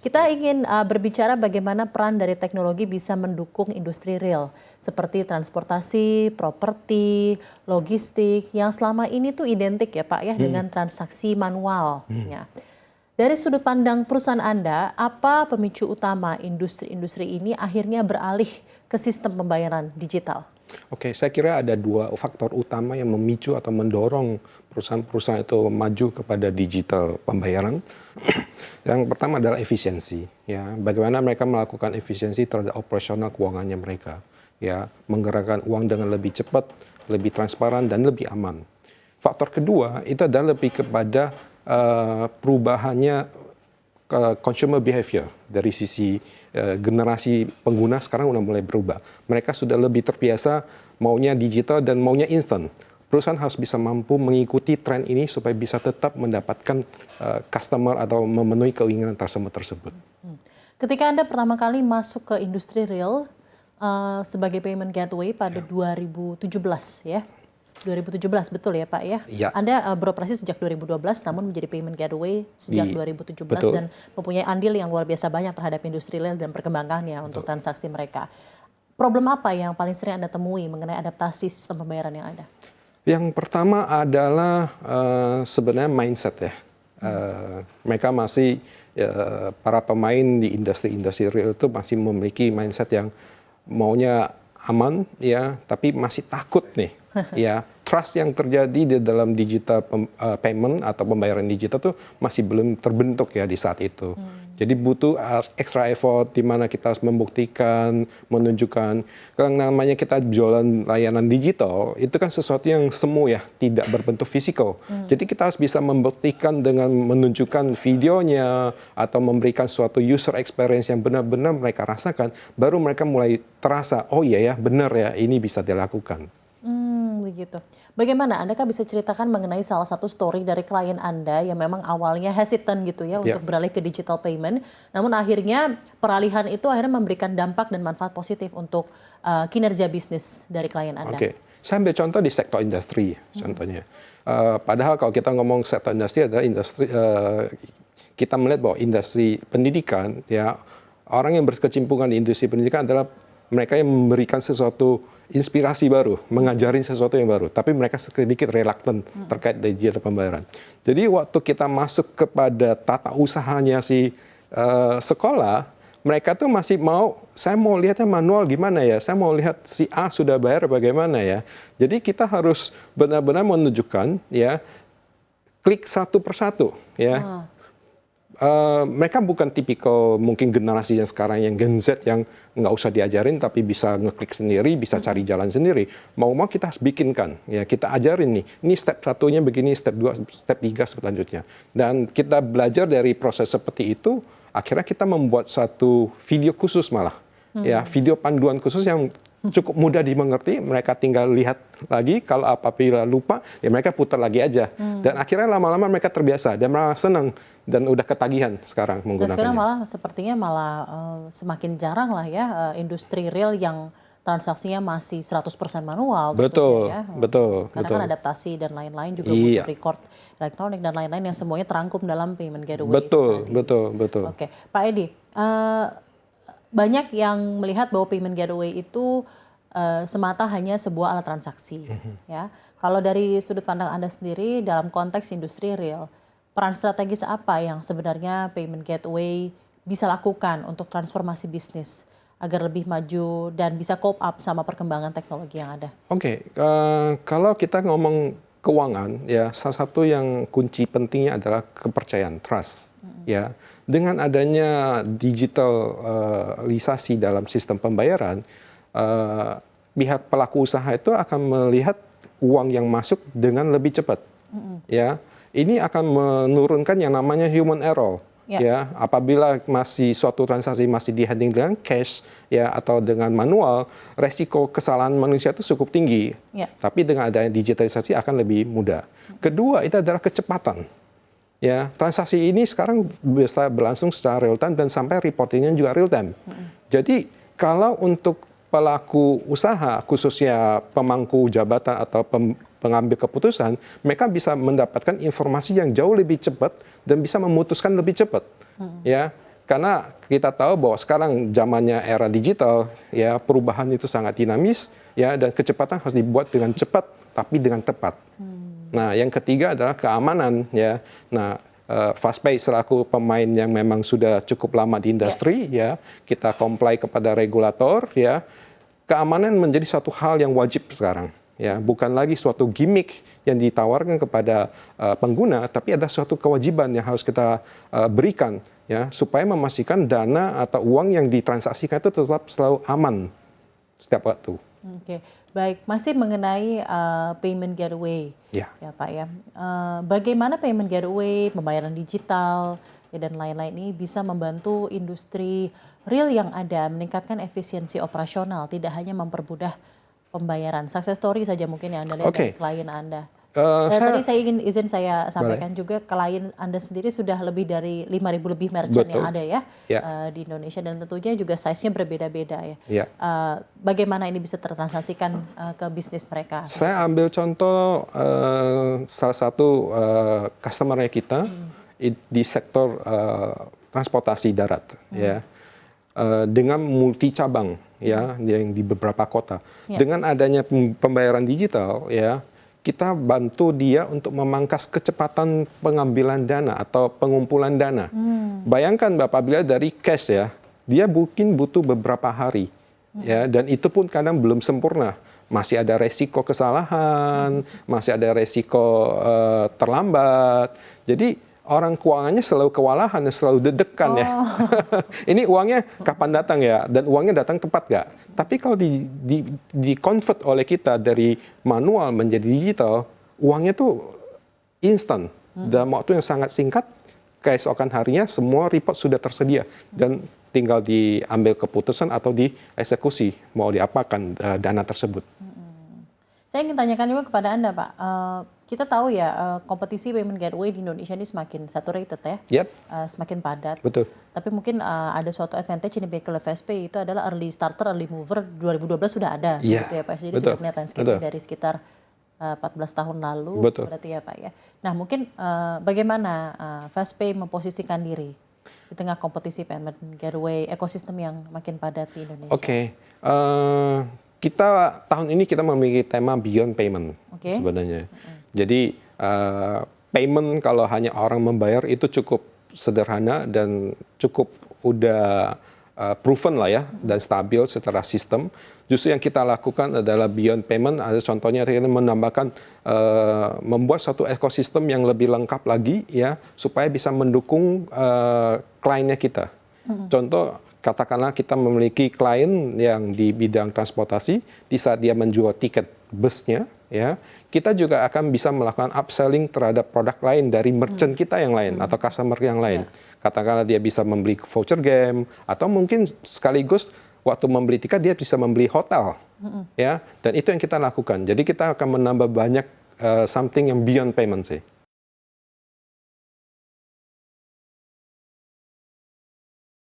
Kita ingin berbicara bagaimana peran dari teknologi bisa mendukung industri real, seperti transportasi, properti, logistik, yang selama ini tuh identik ya Pak ya dengan transaksi manual. Ya. Dari sudut pandang perusahaan Anda, apa pemicu utama industri-industri ini akhirnya beralih ke sistem pembayaran digital? Oke, saya kira ada dua faktor utama yang memicu atau mendorong perusahaan-perusahaan itu maju kepada digital pembayaran. Yang pertama adalah efisiensi, ya. Bagaimana mereka melakukan efisiensi terhadap operasional keuangannya mereka, ya, menggerakkan uang dengan lebih cepat, lebih transparan dan lebih aman. Faktor kedua itu adalah lebih kepada perubahannya consumer behavior dari sisi generasi pengguna sekarang udah mulai berubah. Mereka sudah lebih terbiasa maunya digital dan maunya instan. Perusahaan harus bisa mampu mengikuti tren ini supaya bisa tetap mendapatkan customer atau memenuhi keinginan tersebut. Ketika Anda pertama kali masuk ke industri real sebagai payment gateway pada 2017 ya. 2017 betul ya Pak ya? Ya. Anda beroperasi sejak 2012 namun menjadi payment gateway sejak 2017 betul. dan mempunyai andil yang luar biasa banyak terhadap industri real dan perkembangannya untuk transaksi mereka. Problem apa yang paling sering Anda temui mengenai adaptasi sistem pembayaran yang ada? Yang pertama adalah sebenarnya mindset ya. Mereka masih para pemain di industri real itu masih memiliki mindset yang maunya aman ya, tapi masih takut nih ya. Trust yang terjadi di dalam digital payment atau pembayaran digital tuh masih belum terbentuk ya di saat itu. Jadi butuh extra effort di mana kita harus membuktikan, menunjukkan. Kalau namanya kita jualan layanan digital, itu kan sesuatu yang semu ya, tidak berbentuk fisikal. Jadi kita harus bisa membuktikan dengan menunjukkan videonya atau memberikan suatu user experience yang benar-benar mereka rasakan, baru mereka mulai terasa, oh iya ya, benar ya, ini bisa dilakukan. Begitu. Bagaimana Anda kan bisa ceritakan mengenai salah satu story dari klien Anda yang memang awalnya hesitant gitu ya untuk beralih ke digital payment, namun akhirnya peralihan itu akhirnya memberikan dampak dan manfaat positif untuk kinerja bisnis dari klien Anda. Oke, saya ambil contoh di sektor industri contohnya. Padahal kalau kita ngomong sektor industri adalah industri, kita melihat bahwa industri pendidikan ya, orang yang berkecimpungan di industri pendidikan adalah mereka yang memberikan sesuatu inspirasi baru, mengajarin sesuatu yang baru, tapi mereka sedikit reluctant terkait digital pembayaran. Jadi waktu kita masuk kepada tata usahanya si sekolah, mereka tuh masih mau, saya mau lihatnya manual gimana ya, saya mau lihat si A sudah bayar bagaimana ya. Jadi kita harus benar-benar menunjukkan ya, klik satu persatu ya. Mereka bukan tipikal mungkin generasi yang sekarang yang Gen Z yang nggak usah diajarin tapi bisa ngeklik sendiri, bisa cari jalan sendiri. Mau-mau kita harus bikinkan, ya kita ajarin nih. Ini step satunya begini, step 2, step 3 selanjutnya. Dan kita belajar dari proses seperti itu, akhirnya kita membuat satu video khusus malah, ya video panduan khusus yang cukup mudah dimengerti, mereka tinggal lihat lagi, kalau apabila lupa, ya mereka putar lagi aja. Dan akhirnya lama-lama mereka terbiasa dan malah senang dan udah ketagihan sekarang menggunakannya. Dan sekarang malah sepertinya semakin jarang lah ya industri real yang transaksinya masih 100% manual. Betul, ya. betul. Karena kan adaptasi dan lain-lain juga butuh record elektronik dan lain-lain yang semuanya terangkum dalam payment gateway. Betul. Oke, Pak Edi, banyak yang melihat bahwa payment gateway itu semata hanya sebuah alat transaksi. Ya, kalau dari sudut pandang Anda sendiri dalam konteks industri real, peran strategis apa yang sebenarnya payment gateway bisa lakukan untuk transformasi bisnis agar lebih maju dan bisa cope up sama perkembangan teknologi yang ada? Oke, kalau kita ngomong keuangan, ya salah satu yang kunci pentingnya adalah kepercayaan, trust. Ya, dengan adanya digitalisasi dalam sistem pembayaran, pihak pelaku usaha itu akan melihat uang yang masuk dengan lebih cepat. Ya, ini akan menurunkan yang namanya human error. Ya, apabila suatu transaksi masih di-handling dengan cash ya atau dengan manual, resiko kesalahan manusia itu cukup tinggi. Tapi dengan adanya digitalisasi akan lebih mudah. Kedua, itu adalah kecepatan. Ya, transaksi ini sekarang bisa berlangsung secara real time dan sampai reportingnya juga real time. Jadi kalau untuk pelaku usaha, khususnya pemangku jabatan atau pengambil keputusan, mereka bisa mendapatkan informasi yang jauh lebih cepat dan bisa memutuskan lebih cepat. Ya, Karena kita tahu bahwa sekarang zamannya era digital, ya perubahan itu sangat dinamis, ya dan kecepatan harus dibuat dengan cepat tapi dengan tepat. Nah, yang ketiga adalah keamanan, ya. Nah, Fastpay selaku pemain yang memang sudah cukup lama di industri, ya kita comply kepada regulator, ya. Keamanan menjadi satu hal yang wajib sekarang. Ya, bukan lagi suatu gimmick yang ditawarkan kepada pengguna, tapi ada suatu kewajiban yang harus kita berikan, ya, supaya memastikan dana atau uang yang ditransaksikan itu tetap selalu aman setiap waktu. Oke, baik. Masih mengenai payment gateway, Ya. ya Pak ya. Bagaimana payment gateway, pembayaran digital, ya, dan lain-lain ini bisa membantu industri real yang ada meningkatkan efisiensi operasional, tidak hanya mempermudah pembayaran. Success story saja mungkin yang Anda lihat dari klien Anda. Tadi saya izin saya sampaikan juga, klien Anda sendiri sudah lebih dari 5.000 lebih merchant yang ada ya, di Indonesia, dan tentunya juga size-nya berbeda-beda ya. Bagaimana ini bisa tertransaksikan ke bisnis mereka? Saya ambil contoh salah satu customer-nya kita di sektor transportasi darat, ya. Dengan multi cabang, ya, yang di beberapa kota. Dengan adanya pembayaran digital, ya, kita bantu dia untuk memangkas kecepatan pengambilan dana atau pengumpulan dana. Bayangkan Bapak, bila dari cash, ya, dia mungkin butuh beberapa hari, ya, dan itu pun kadang belum sempurna. Masih ada resiko kesalahan, masih ada resiko terlambat. Jadi orang keuangannya selalu kewalahan, selalu deg-degan ya. Ini uangnya kapan datang ya? Dan uangnya datang tepat nggak? Tapi kalau di-convert oleh kita dari manual menjadi digital, uangnya tuh instan. Dalam waktu yang sangat singkat, keesokan harinya semua report sudah tersedia. Dan tinggal diambil keputusan atau dieksekusi, mau diapakan dana tersebut. Saya ingin tanyakan juga kepada Anda, Pak. Kita tahu ya, kompetisi payment gateway di Indonesia ini semakin saturated ya, semakin padat. Betul. Tapi mungkin ada suatu advantage yang dimiliki oleh Fastpay, itu adalah early starter, early mover. 2012 sudah ada, gitu ya Pak. Jadi sudah melihat landscape dari sekitar 14 tahun lalu, berarti ya Pak ya. Nah, mungkin bagaimana Fastpay memposisikan diri di tengah kompetisi payment gateway, ekosistem yang makin padat di Indonesia? Kita tahun ini kita memiliki tema Beyond Payment sebenarnya. Jadi payment kalau hanya orang membayar itu cukup sederhana dan cukup udah proven lah ya, dan stabil secara sistem. Justru yang kita lakukan adalah Beyond Payment. Ada contohnya kita menambahkan membuat satu ekosistem yang lebih lengkap lagi ya, supaya bisa mendukung kliennya kita. Contoh, katakanlah kita memiliki klien yang di bidang transportasi, di saat dia menjual tiket busnya, ya, kita juga akan bisa melakukan upselling terhadap produk lain dari merchant kita yang lain atau customer yang lain. Katakanlah dia bisa membeli voucher game, atau mungkin sekaligus waktu membeli tiket dia bisa membeli hotel, ya. Dan itu yang kita lakukan. Jadi kita akan menambah banyak something yang beyond payment sih.